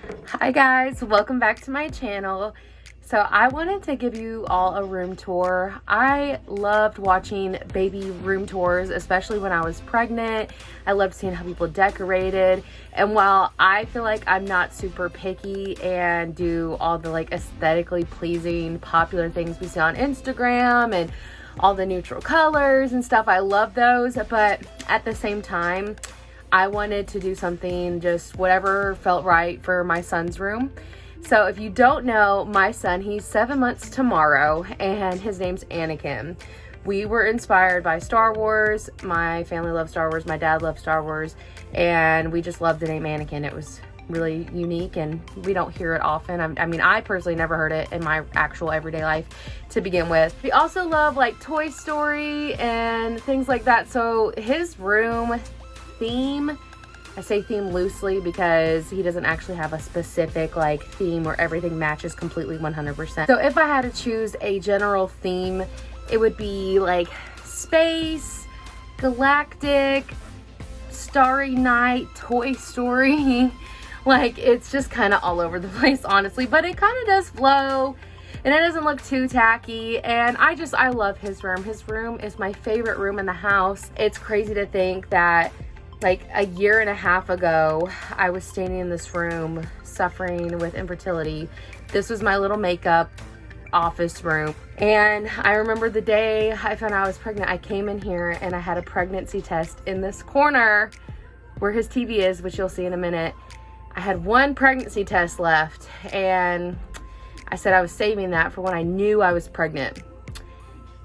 Hi guys, welcome back to my channel. So I wanted to give you all a room tour. I loved watching baby room tours, especially when I was pregnant. I loved seeing how people decorated. And while I feel like I'm not super picky and do all the like aesthetically pleasing popular things we see on Instagram and all the neutral colors and stuff, I love those. But at the same time, I wanted to do something just whatever felt right for my son's room. So if you don't know, my son, he's 7 months tomorrow, and his name's Anakin. We were inspired by Star Wars. My family loves Star Wars. My dad loves Star Wars, and we just loved the name Anakin. It was really unique, and we don't hear it often. I mean, I personally never heard it in my actual everyday life to begin with. We also love like Toy Story and things like that. So his room theme, I say theme loosely because he doesn't actually have a specific like theme where everything matches completely 100%. So if I had to choose a general theme, it would be like space, galactic, starry night, Toy Story. Like, it's just kind of all over the place, honestly, but it kind of does flow and it doesn't look too tacky. And I love his room. His room is my favorite room in the house. It's crazy to think that like a year and a half ago, I was standing in this room suffering with infertility. This was my little makeup office room. And I remember the day I found out I was pregnant, I came in here and I had a pregnancy test in this corner where his TV is, which you'll see in a minute. I had one pregnancy test left, and I said I was saving that for when I knew I was pregnant.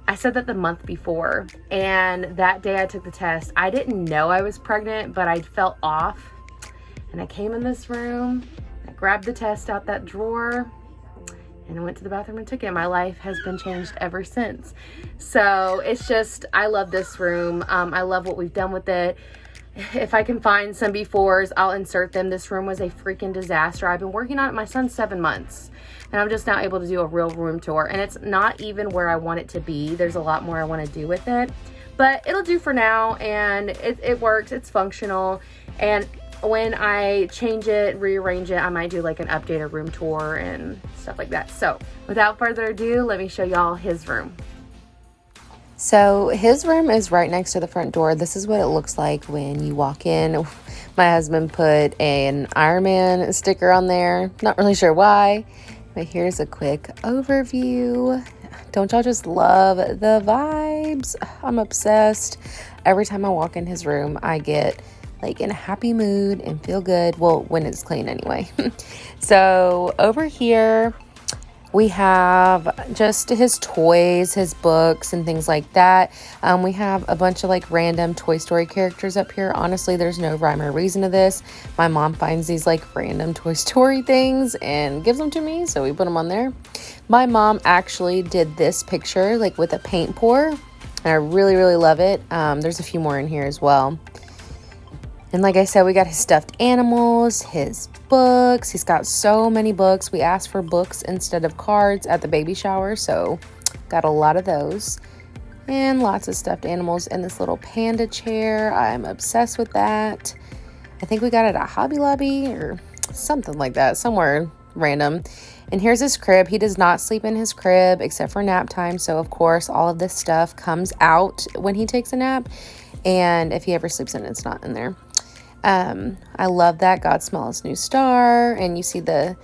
I said that the month before, and that day I took the test. I didn't know I was pregnant, but I felt off. And I came in this room, I grabbed the test out that drawer, and I went to the bathroom and took it. My life has been changed ever since. So it's just, I love this room. I love what we've done with it. If I can find some befores, I'll insert them. This room was a freaking disaster. I've been working on it. My son's 7 months. And I'm just now able to do a real room tour. And it's not even where I want it to be. There's a lot more I want to do with it. But it'll do for now. And it works. It's functional. And when I change it, rearrange it, I might do like an updated room tour and stuff like that. So without further ado, let me show y'all his room. So his room is right next to the front door. This is what it looks like when you walk in. My husband put an Iron Man sticker on there. Not really sure why, but here's a quick overview. Don't y'all just love the vibes? I'm obsessed. Every time I walk in his room, I get like in a happy mood and feel good. Well, when it's clean anyway. So over here, we have just his toys, his books, and things like that. We have a bunch of like random Toy Story characters up here. Honestly, there's no rhyme or reason to this. My mom finds these like random Toy Story things and gives them to me, so we put them on there. My mom actually did this picture like with a paint pour, and I really, really love it. There's a few more in here as well. And like I said, we got his stuffed animals, his books. He's got so many books. We asked for books instead of cards at the baby shower, so got a lot of those. And lots of stuffed animals in this little panda chair. I'm obsessed with that. I think we got it at Hobby Lobby or something like that, somewhere random. And here's his crib. He does not sleep in his crib except for nap time, so of course all of this stuff comes out when he takes a nap. And if he ever sleeps in it, it's not in there. I love that God Smallest New Star, and you see the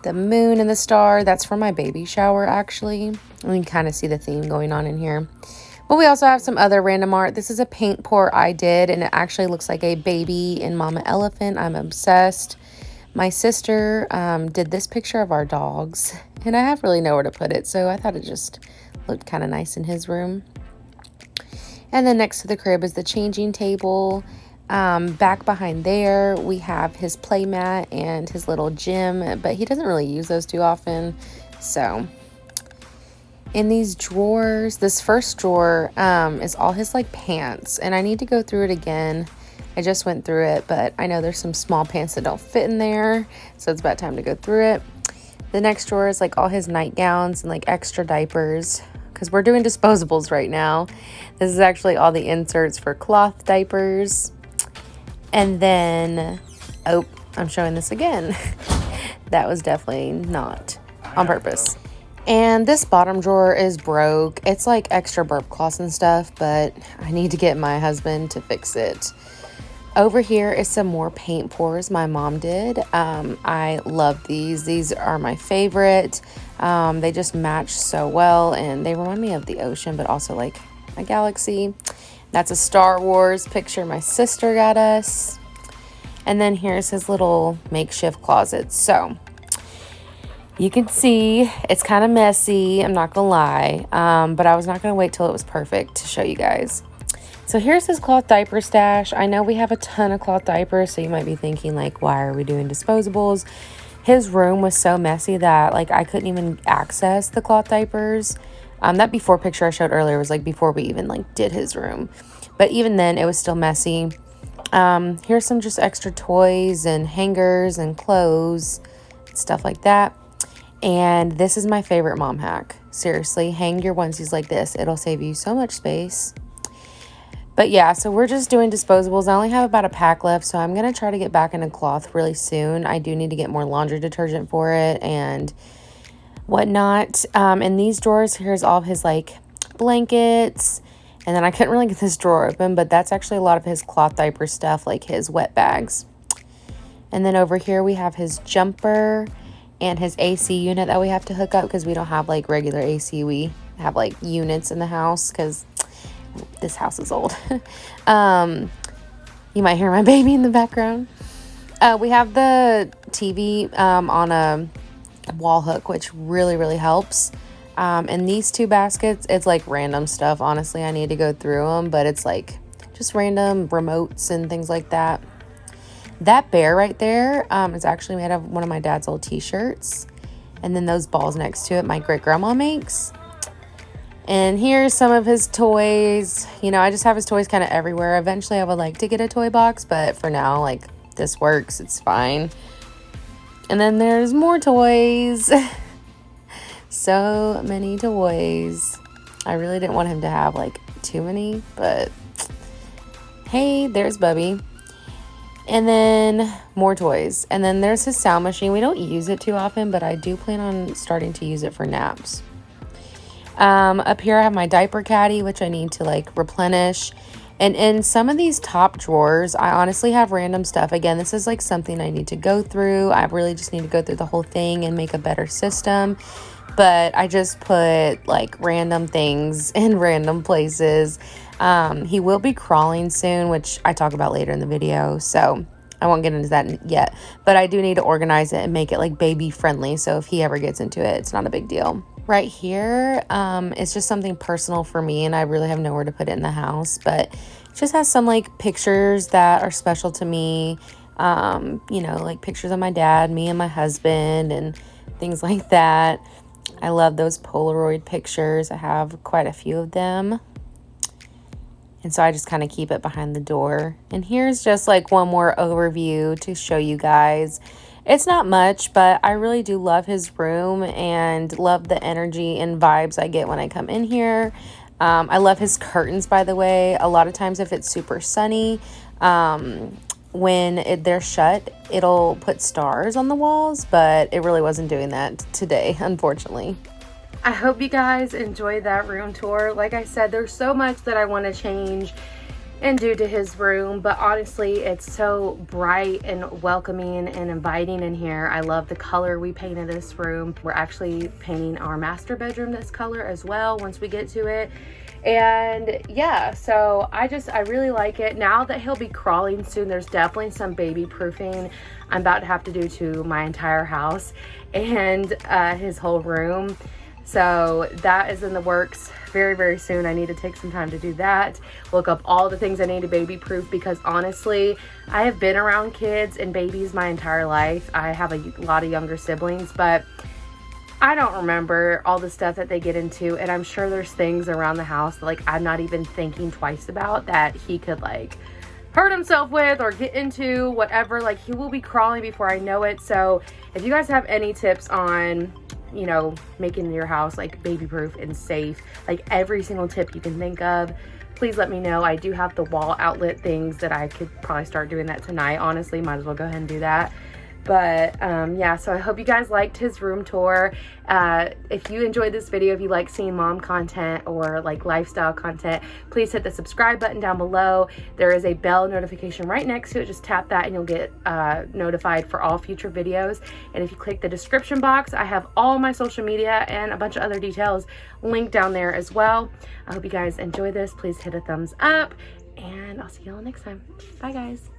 moon and the star. That's for my baby shower, actually. And you can kind of see the theme going on in here. But we also have some other random art. This is a paint pour I did, and it actually looks like a baby and mama elephant. I'm obsessed. My sister did this picture of our dogs, and I have really nowhere to put it, so I thought it just looked kind of nice in his room. And then next to the crib is the changing table. Back behind there, we have his play mat and his little gym, but he doesn't really use those too often. So in these drawers, this first drawer is all his like pants, and I need to go through it again. I just went through it, but I know there's some small pants that don't fit in there, so it's about time to go through it. The next drawer is like all his nightgowns and like extra diapers, because we're doing disposables right now. This is actually all the inserts for cloth diapers. And then, oh, I'm showing this again. That was definitely not on purpose. And this bottom drawer is broke. It's like extra burp cloths and stuff, but I need to get my husband to fix it. Over here is some more paint pours my mom did. I love these. These are my favorite. They just match so well, and they remind me of the ocean, but also like a galaxy. That's a Star Wars picture my sister got us. And then here's his little makeshift closet. So you can see it's kind of messy, I'm not gonna lie, but I was not gonna wait till it was perfect to show you guys. So here's his cloth diaper stash. I know we have a ton of cloth diapers, so you might be thinking like, why are we doing disposables? His room was so messy that like I couldn't even access the cloth diapers. That before picture I showed earlier was like before we even like did his room, but even then it was still messy. Here's some just extra toys and hangers and clothes, stuff like that. And this is my favorite mom hack. Seriously, hang your onesies like this. It'll save you so much space. But yeah, so we're just doing disposables. I only have about a pack left, so I'm going to try to get back into cloth really soon. I do need to get more laundry detergent for it and whatnot. In these drawers, here's all of his like blankets. And then I couldn't really get this drawer open, but that's actually a lot of his cloth diaper stuff, like his wet bags. And then over here we have his jumper and his AC unit that we have to hook up because we don't have like regular AC. We have like units in the house because this house is old. You might hear my baby in the background. We have the TV on a wall hook, which really helps. And these two baskets, it's like random stuff. Honestly, I need to go through them, but it's like just random remotes and things like that. That bear right there is actually made of one of my dad's old t-shirts. And then those balls next to it, my great grandma makes. And here's some of his toys. You know, I just have his toys kind of everywhere. Eventually I would like to get a toy box, but for now, like, this works. It's fine. And then there's more toys. So many toys. I really didn't want him to have like too many, but hey, there's Bubby. And then more toys. And then there's his sound machine. We don't use it too often, but I do plan on starting to use it for naps. Up here I have my Diaper Caddy, which I need to like replenish. And in some of these top drawers, I honestly have random stuff. Again, this is like something I need to go through. I really just need to go through the whole thing and make a better system. But I just put like random things in random places. He will be crawling soon, which I talk about later in the video. So I won't get into that yet. But I do need to organize it and make it like baby friendly. So if he ever gets into it, it's not a big deal. Right here, it's just something personal for me, and I really have nowhere to put it in the house, but it just has some like pictures that are special to me. You know, like pictures of my dad, me and my husband, and things like that. I love those Polaroid pictures. I have quite a few of them. And so I just kind of keep it behind the door. And here's just like one more overview to show you guys. It's not much, but I really do love his room and love the energy and vibes I get when I come in here. I love his curtains, by the way. A lot of times if it's super sunny, when they're shut, it'll put stars on the walls, but it really wasn't doing that today, unfortunately. I hope you guys enjoyed that room tour. Like I said, there's so much that I want to change and do to his room, but honestly it's so bright and welcoming and inviting in here. I love the color we painted this room. We're actually painting our master bedroom this color as well once we get to it. And yeah, so I really like it. Now that he'll be crawling soon, there's definitely some baby proofing I'm about to have to do to my entire house and his whole room. So that is in the works very soon. I need to take some time to do that. Look up all the things I need to baby proof, because honestly, I have been around kids and babies my entire life. I have a lot of younger siblings, but I don't remember all the stuff that they get into, and I'm sure there's things around the house that like I'm not even thinking twice about that he could like hurt himself with or get into, whatever. Like, he will be crawling before I know it. So if you guys have any tips on, you know, making your house like baby proof and safe, like every single tip you can think of, please let me know. I do have the wall outlet things that I could probably start doing that tonight. Honestly, might as well go ahead and do that. But yeah, so I hope you guys liked his room tour. If you enjoyed this video, if you like seeing mom content or like lifestyle content, please hit the subscribe button down below. There is a bell notification right next to it. Just tap that and you'll get notified for all future videos. And if you click the description box, I have all my social media and a bunch of other details linked down there as well. I hope you guys enjoy this. Please hit a thumbs up and I'll see y'all next time. Bye guys.